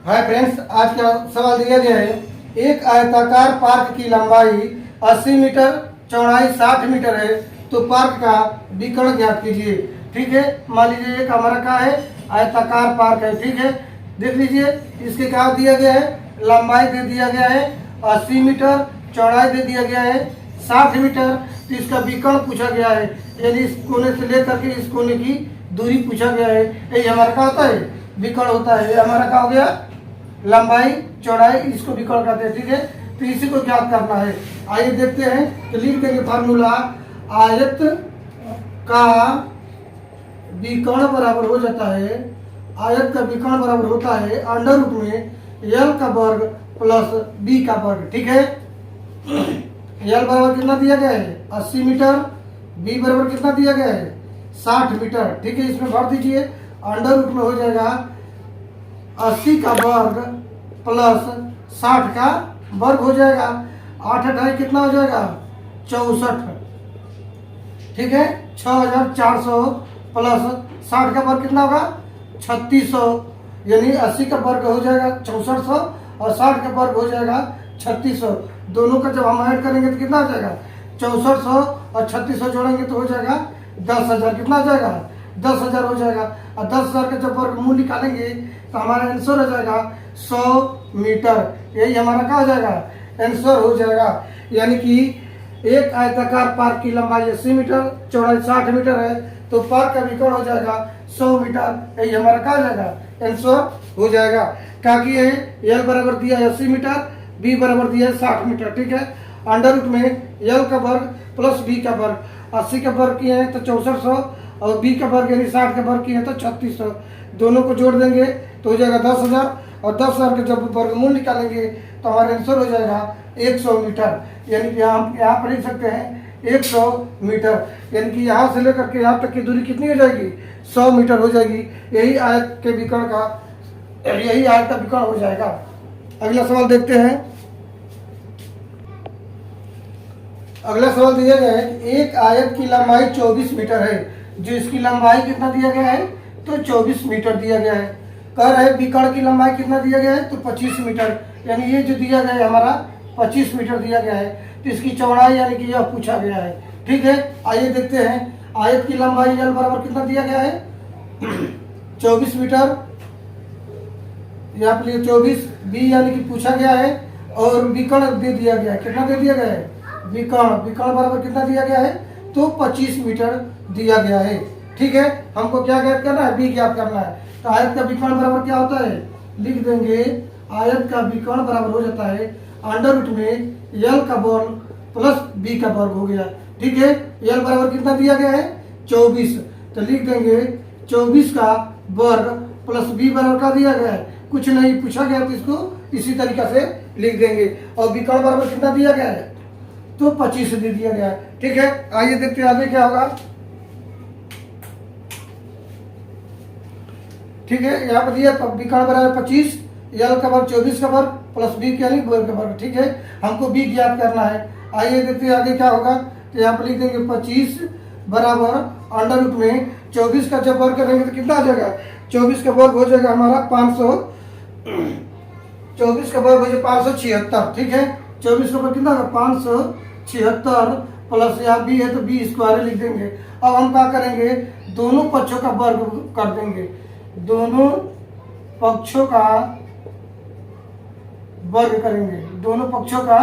Hi friends, आज का सवाल दिया गया है। एक आयताकार पार्क की लंबाई 80 मीटर, चौड़ाई 60 मीटर है, तो पार्क का विकर्ण ज्ञात कीजिए। ठीक है, मान लीजिए एक हमारा क्या है, आयताकार पार्क है। ठीक है, देख लीजिए इसके क्या दिया गया है, लंबाई दे दिया गया है 80 मीटर, चौड़ाई दे दिया गया है 60 मीटर। तो इसका विकर्ण पूछा गया है, यानी इस कोने से लेकर के इस कोने की दूरी पूछा गया है। यही हमारा क्या होता है, विकर्ण होता है। ये हमारा क्या हो गया, लंबाई चौड़ाई, इसको विकर्ण कहते हैं। ठीक है, तो इसी को ज्ञात करना है। आइए देखते हैं, तो लिख देंगे फार्मूला। आयत का विकर्ण बराबर हो जाता है, आयत का विकर्ण बराबर होता है अंडर रूट में एल का वर्ग प्लस बी का वर्ग। ठीक है, एल बराबर कितना दिया गया है 80 मीटर, बी बराबर कितना दिया गया है 60 मीटर। ठीक है, इसमें भर दीजिए, अंडर रूट में हो जाएगा 80 का वर्ग प्लस 60 का वर्ग हो जाएगा। 8 अठाई कितना हो जाएगा 64। ठीक है, 6400 प्लस 60 का वर्ग कितना होगा 3600, यानी 80 का वर्ग हो जाएगा 6400 और 60 का वर्ग हो जाएगा 3600। दोनों का जब हम ऐड करेंगे तो कितना हो जाएगा 6400 और 3600 जोड़ेंगे तो हो जाएगा 10,000। कितना हो जाएगा 10,000 हो जाएगा। और 10,000 का जब वर्गमूल निकालेंगे तो हमारा आंसर हो जाएगा 100 मीटर। यही हमारा क्या हो जाएगा, आंसर हो जाएगा। यानी कि एक आयताकार पार्क की लंबाई 80 मीटर, चौड़ाई 60 मीटर है, तो पार्क का विकर्ण हो जाएगा 100 मीटर। यही हमारा क्या हो जाएगा, आंसर हो जाएगा। क्या किए हैं, एल बराबर दिया है 80 मीटर, बी बराबर दिया है 60 मीटर। ठीक है, अंडर रूट में एल का वर्ग प्लस बी का वर्ग। 80 का वर्ग किए हैं तो 6400 और बी का वर्ग यानी 60 का वर्ग किए हैं तो 3600। दोनों को जोड़ देंगे तो हो जाएगा 10,000 और 10,000 का जब वर्गमूल निकालेंगे तो हमारा आंसर हो जाएगा 100 मीटर। यानी कि हम यहाँ पर लिख सकते हैं 100 मीटर। यानी कि यहाँ से लेकर के यहाँ तक की दूरी कितनी हो जाएगी 100 मीटर हो जाएगी। यही आयत के विकर्ण का, यही आयत का विकर्ण हो जाएगा। अगला सवाल देखते हैं। अगला सवाल दिया गया है कि एक आयत की लंबाई 24 मीटर है, जो इसकी लंबाई कितना दिया गया है तो 24 मीटर दिया गया है। कह रहे हैं विकर्ण की लंबाई कितना दिया गया है तो 25 मीटर, यानी ये जो दिया गया है हमारा 25 मीटर दिया गया है। तो इसकी चौड़ाई यानी कि यह पूछा गया है। ठीक है, आइए देखते हैं। आयत की लंबाई एल बराबर कितना दिया गया है 24 मीटर, यहाँ पर 24, बी यानी कि पूछा गया है, और विकर्ण दे दिया गया है। कितना दे दिया गया है, विकर्ण, विकर्ण बराबर कितना दिया गया है तो 25 मीटर दिया गया है। ठीक है, हमको क्या ज्ञात करना है, बी ज्ञात करना है। तो आयत का विकर्ण बराबर क्या होता है, लिख देंगे आयत का विकर्ण बराबर हो जाता है अंडर रूट में एल का वर्ग प्लस बी का वर्ग हो गया। ठीक है, एल बराबर कितना दिया गया है 24, तो लिख देंगे 24 का वर्ग प्लस बी बराबर का दिया गया है, कुछ नहीं पूछा गया तो इसको इसी तरीका से लिख देंगे। और विकर्ण बराबर कितना दिया गया है तो 25 दे दिया गया है। ठीक है, आइए देखते हैं आगे क्या होगा। ठीक है, यहाँ पर दिया विकर्ण बराबर 25, एल का वर्ग 24 का वर्ग प्लस बी के वर्ग का वर्ग। ठीक है, हमको बी ज्ञात करना है। आइए देखते हैं आगे क्या होगा। तो यहाँ पर लिख देंगे 25 बराबर अंडर रूट में 24 का जब वर्ग करेंगे तो कितना आ जाएगा, 24 का वर्ग हो जाएगा हमारा 24 का वर्ग हो जाएगा 576। ठीक है, 24 का वर्ग कितना होगा 576 प्लस यहाँ बी है तो बी स्क्वायर लिख देंगे। अब हम क्या करेंगे, दोनों पक्षों का वर्ग कर देंगे, दोनों पक्षों का वर्ग करेंगे, दोनों पक्षों का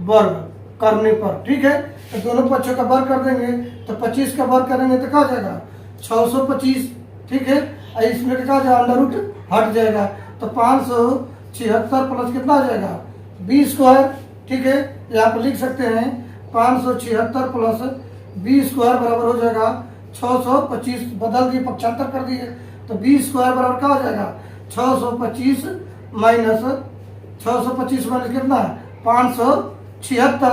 वर्ग करने पर। ठीक है, तो दोनों पक्षों का वर्ग कर देंगे तो 25 का वर्ग करेंगे तो क्या हो जाएगा 625। ठीक है, इसमें क्या हो जाएगा अंडर रूट हट जाएगा तो 576 प्लस कितना हो जाएगा बी स्क्वायर। ठीक है, यहाँ पर लिख सकते हैं 576 प्लस बी स्क्वायर बराबर हो जाएगा 625, बदल दिए पक्षांतर कर दिए तो बी स्क्वायर बराबर क्या हो जाएगा 625 माइनस 625 माइनस कितना 576,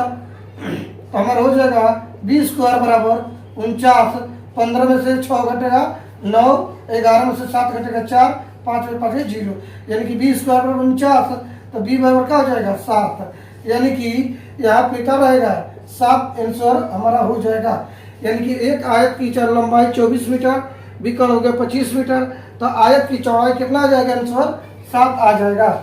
तो हमारा हो जाएगा बी स्क्वायर बराबर 49। 15 में से 6 घटेगा 9, 11 में से 7 घटेगा 4, 5 में 5 0, यानी कि बी स्क्वायर बराबर 49, तो बी बराबर क्या हो जाएगा 7। यानी कि यहाँ पे क्या रहेगा 7 आंसर हमारा हो जाएगा। यानी कि एक आयत की लंबाई 24 मीटर, विकर्ण हो गया 25 मीटर, तो आयत की चौड़ाई कितना आ जाएगा आंसर 7 आ जाएगा।